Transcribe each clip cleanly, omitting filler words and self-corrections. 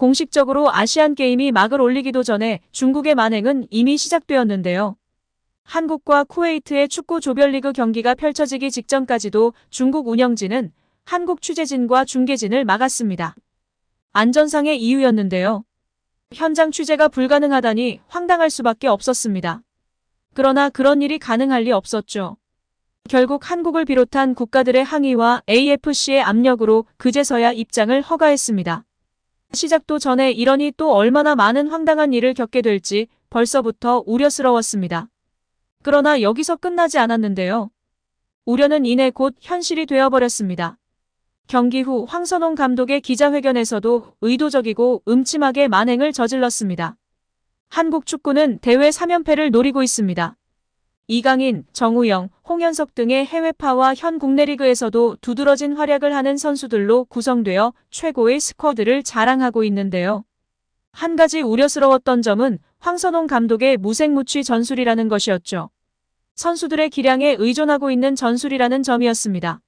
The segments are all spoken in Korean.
공식적으로 아시안게임이 막을 올리기도 전에 중국의 만행은 이미 시작되었는데요. 한국과 쿠웨이트의 축구 조별리그 경기가 펼쳐지기 직전까지도 중국 운영진은 한국 취재진과 중계진을 막았습니다. 안전상의 이유였는데요. 현장 취재가 불가능하다니 황당할 수밖에 없었습니다. 그러나 그런 일이 가능할 리 없었죠. 결국 한국을 비롯한 국가들의 항의와 AFC의 압력으로 그제서야 입장을 허가했습니다. 시작도 전에 이러니 또 얼마나 많은 황당한 일을 겪게 될지 벌써부터 우려스러웠습니다. 그러나 여기서 끝나지 않았는데요. 우려는 이내 곧 현실이 되어버렸습니다. 경기 후 황선홍 감독의 기자회견에서도 의도적이고 음침하게 만행을 저질렀습니다. 한국 축구는 대회 3연패를 노리고 있습니다. 이강인, 정우영, 홍현석 등의 해외파와 현 국내 리그에서도 두드러진 활약을 하는 선수들로 구성되어 최고의 스쿼드를 자랑하고 있는데요. 한 가지 우려스러웠던 점은 황선홍 감독의 무색무취 전술이라는 것이었죠. 선수들의 기량에 의존하고 있는 전술이라는 점이었습니다.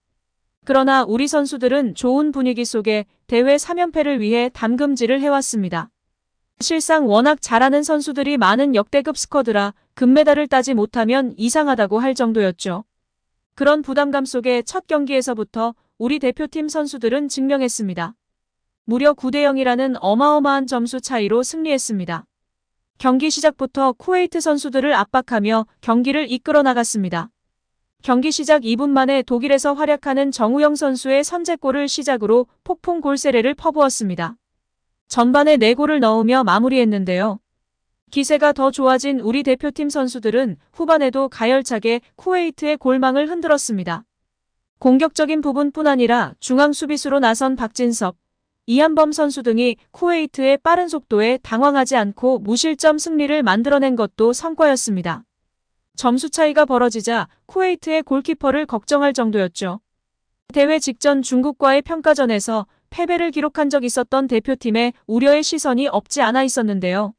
그러나 우리 선수들은 좋은 분위기 속에 대회 3연패를 위해 담금질을 해왔습니다. 실상 워낙 잘하는 선수들이 많은 역대급 스쿼드라 금메달을 따지 못하면 이상하다고 할 정도였죠. 그런 부담감 속에 첫 경기에서부터 우리 대표팀 선수들은 증명했습니다. 무려 9대0이라는 어마어마한 점수 차이로 승리했습니다. 경기 시작부터 쿠웨이트 선수들을 압박하며 경기를 이끌어 나갔습니다. 경기 시작 2분 만에 독일에서 활약하는 정우영 선수의 선제골을 시작으로 폭풍 골세례를 퍼부었습니다. 전반에 4골을 넣으며 마무리했는데요. 기세가 더 좋아진 우리 대표팀 선수들은 후반에도 가열차게 쿠웨이트의 골망을 흔들었습니다. 공격적인 부분뿐 아니라 중앙 수비수로 나선 박진섭, 이한범 선수 등이 쿠웨이트의 빠른 속도에 당황하지 않고 무실점 승리를 만들어낸 것도 성과였습니다. 점수 차이가 벌어지자 쿠웨이트의 골키퍼를 걱정할 정도였죠. 대회 직전 중국과의 평가전에서 패배를 기록한 적 있었던 대표팀에 우려의 시선이 없지 않아 있었는데요.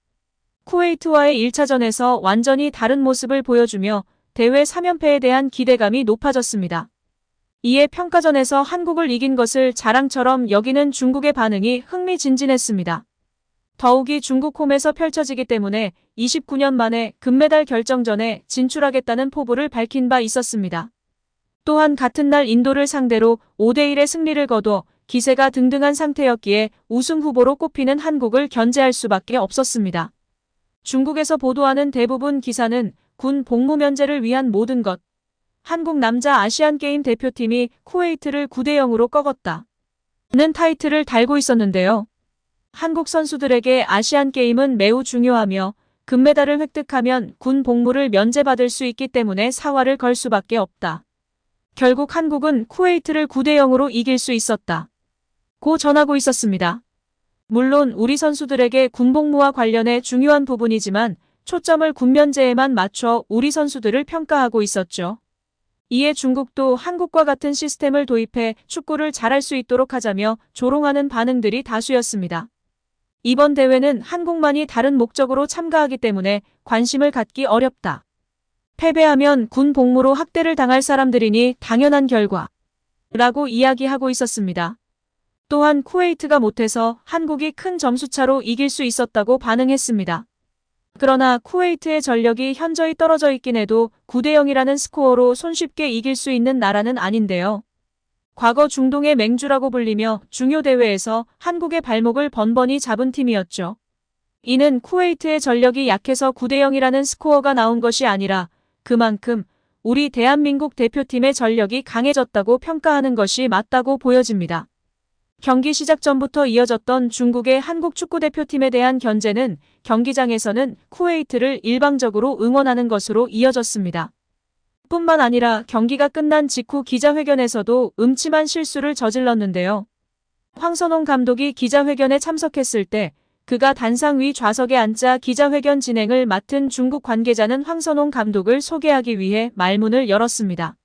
쿠웨이트와의 1차전에서 완전히 다른 모습을 보여주며 대회 3연패에 대한 기대감이 높아졌습니다. 이에 평가전에서 한국을 이긴 것을 자랑처럼 여기는 중국의 반응이 흥미진진했습니다. 더욱이 중국 홈에서 펼쳐지기 때문에 29년 만에 금메달 결정전에 진출하겠다는 포부를 밝힌 바 있었습니다. 또한 같은 날 인도를 상대로 5대1의 승리를 거둬 기세가 등등한 상태였기에 우승 후보로 꼽히는 한국을 견제할 수밖에 없었습니다. 중국에서 보도하는 대부분 기사는 군 복무 면제를 위한 모든 것, 한국 남자 아시안게임 대표팀이 쿠웨이트를 9대0으로 꺾었다 는 타이틀을 달고 있었는데요. 한국 선수들에게 아시안게임은 매우 중요하며 금메달을 획득하면 군 복무를 면제받을 수 있기 때문에 사활을 걸 수밖에 없다. 결국 한국은 쿠웨이트를 9대0으로 이길 수 있었다 고 전하고 있었습니다. 물론 우리 선수들에게 군복무와 관련해 중요한 부분이지만 초점을 군면제에만 맞춰 우리 선수들을 평가하고 있었죠. 이에 중국도 한국과 같은 시스템을 도입해 축구를 잘할 수 있도록 하자며 조롱하는 반응들이 다수였습니다. 이번 대회는 한국만이 다른 목적으로 참가하기 때문에 관심을 갖기 어렵다. 패배하면 군 복무로 학대를 당할 사람들이니 당연한 결과라고 이야기하고 있었습니다. 또한 쿠웨이트가 못해서 한국이 큰 점수차로 이길 수 있었다고 반응했습니다. 그러나 쿠웨이트의 전력이 현저히 떨어져 있긴 해도 9대0이라는 스코어로 손쉽게 이길 수 있는 나라는 아닌데요. 과거 중동의 맹주라고 불리며 중요 대회에서 한국의 발목을 번번이 잡은 팀이었죠. 이는 쿠웨이트의 전력이 약해서 9대0이라는 스코어가 나온 것이 아니라 그만큼 우리 대한민국 대표팀의 전력이 강해졌다고 평가하는 것이 맞다고 보여집니다. 경기 시작 전부터 이어졌던 중국의 한국 축구대표팀에 대한 견제는 경기장에서는 쿠웨이트를 일방적으로 응원하는 것으로 이어졌습니다. 뿐만 아니라 경기가 끝난 직후 기자회견에서도 음침한 실수를 저질렀는데요. 황선홍 감독이 기자회견에 참석했을 때 그가 단상 위 좌석에 앉아 기자회견 진행을 맡은 중국 관계자는 황선홍 감독을 소개하기 위해 말문을 열었습니다.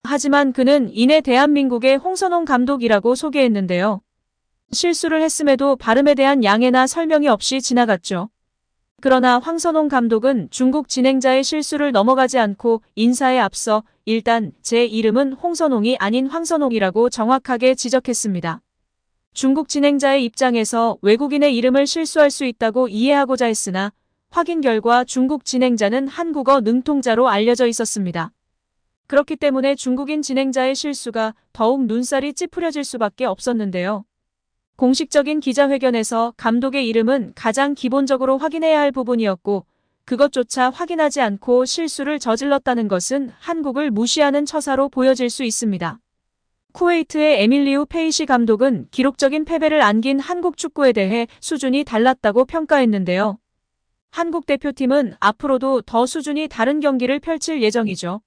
하지만 그는 이내 대한민국의 홍선홍 감독이라고 소개했는데요. 실수를 했음에도 발음에 대한 양해나 설명이 없이 지나갔죠. 그러나 황선홍 감독은 중국 진행자의 실수를 넘어가지 않고 인사에 앞서 일단 제 이름은 홍선홍이 아닌 황선홍이라고 정확하게 지적했습니다. 중국 진행자의 입장에서 외국인의 이름을 실수할 수 있다고 이해하고자 했으나 확인 결과 중국 진행자는 한국어 능통자로 알려져 있었습니다. 그렇기 때문에 중국인 진행자의 실수가 더욱 눈살이 찌푸려질 수밖에 없었는데요. 공식적인 기자회견에서 감독의 이름은 가장 기본적으로 확인해야 할 부분이었고 그것조차 확인하지 않고 실수를 저질렀다는 것은 한국을 무시하는 처사로 보여질 수 있습니다. 쿠웨이트의 에밀리우 페이시 감독은 기록적인 패배를 안긴 한국 축구에 대해 수준이 달랐다고 평가했는데요. 한국 대표팀은 앞으로도 더 수준이 다른 경기를 펼칠 예정이죠.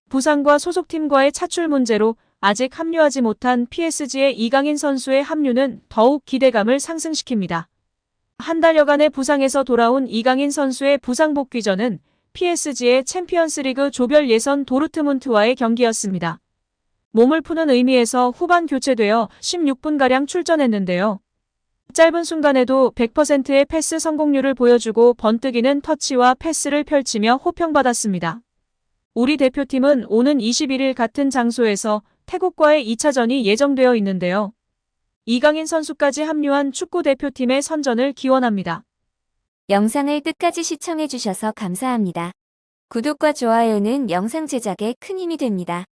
부상과 소속팀과의 차출 문제로 아직 합류하지 못한 PSG의 이강인 선수의 합류는 더욱 기대감을 상승시킵니다. 한 달여간의 부상에서 돌아온 이강인 선수의 부상 복귀전은 PSG의 챔피언스리그 조별 예선 도르트문트와의 경기였습니다. 몸을 푸는 의미에서 후반 교체되어 16분가량 출전했는데요. 짧은 순간에도 100%의 패스 성공률을 보여주고 번뜩이는 터치와 패스를 펼치며 호평받았습니다. 우리 대표팀은 오는 21일 같은 장소에서 태국과의 2차전이 예정되어 있는데요. 이강인 선수까지 합류한 축구 대표팀의 선전을 기원합니다. 영상을 끝까지 시청해주셔서 감사합니다. 구독과 좋아요는 영상 제작에 큰 힘이 됩니다.